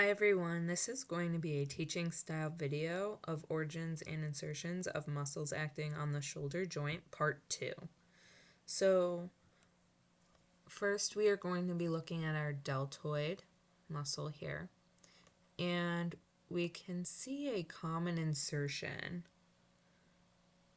Hi everyone, this is going to be a teaching style video of origins and insertions of muscles acting on the shoulder joint, part 2. So first we are going to be looking at our deltoid muscle here, and we can see a common insertion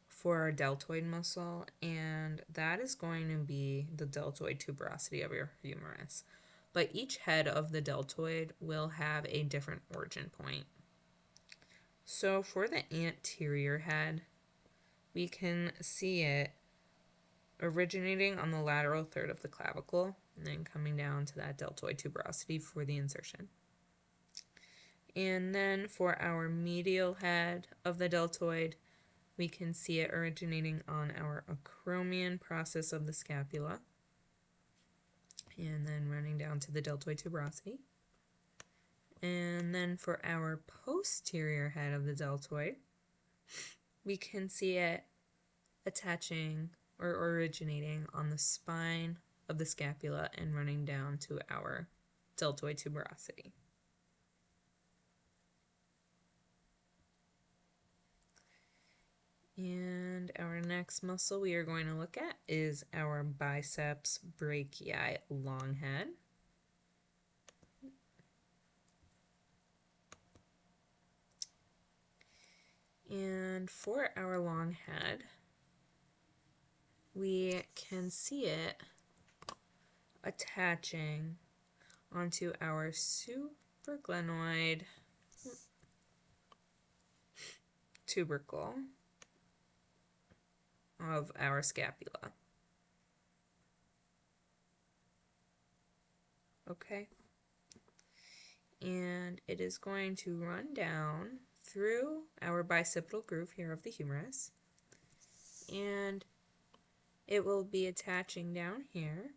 for our deltoid muscle, and that is going to be the deltoid tuberosity of your humerus. But each head of the deltoid will have a different origin point. So for the anterior head, we can see it originating on the lateral third of the clavicle and then coming down to that deltoid tuberosity for the insertion. And then for our medial head of the deltoid, we can see it originating on our acromion process of the scapula and then running down to the deltoid tuberosity. And then for our posterior head of the deltoid, we can see it attaching or originating on the spine of the scapula and running down to our deltoid tuberosity. And our next muscle we are going to look at is our biceps brachii long head. And for our long head, we can see it attaching onto our supraglenoid tubercle of our scapula. Okay? And it is going to run down through our bicipital groove here of the humerus, and it will be attaching down here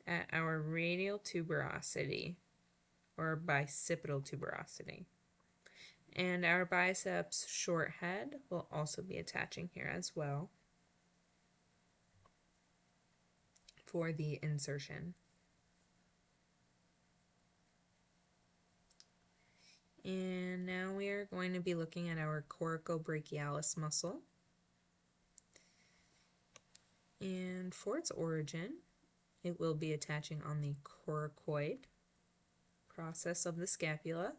at our radial tuberosity or bicipital tuberosity. And our biceps short head will also be attaching here as well for the insertion. And now we are going to be looking at our coracobrachialis muscle. And for its origin, it will be attaching on the coracoid process of the scapula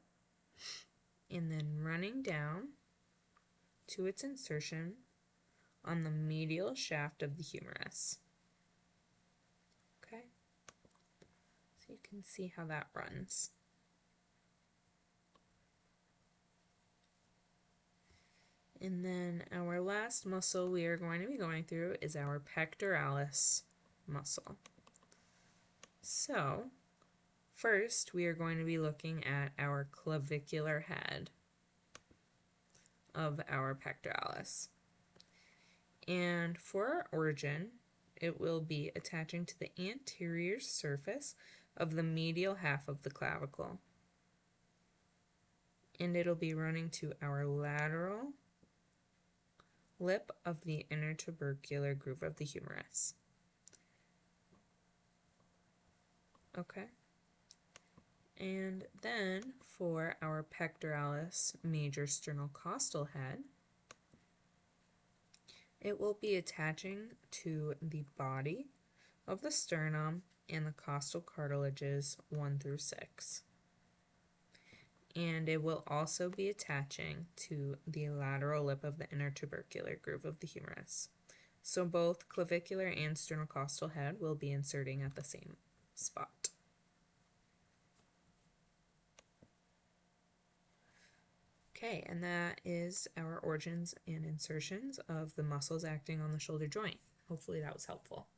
and then running down to its insertion on the medial shaft of the humerus. Okay, so you can see how that runs. And then our last muscle we are going to be going through is our pectoralis muscle. So first we are going to be looking at our clavicular head of our pectoralis. And for our origin, it will be attaching to the anterior surface of the medial half of the clavicle. And it'll be running to our lateral lip of the intertubercular groove of the humerus. Okay. And then for our pectoralis major sternocostal head, it will be attaching to the body of the sternum and the costal cartilages 1 through 6. And it will also be attaching to the lateral lip of the intertubercular groove of the humerus. So both clavicular and sternocostal head will be inserting at the same spot. Okay, and that is our origins and insertions of the muscles acting on the shoulder joint. Hopefully that was helpful.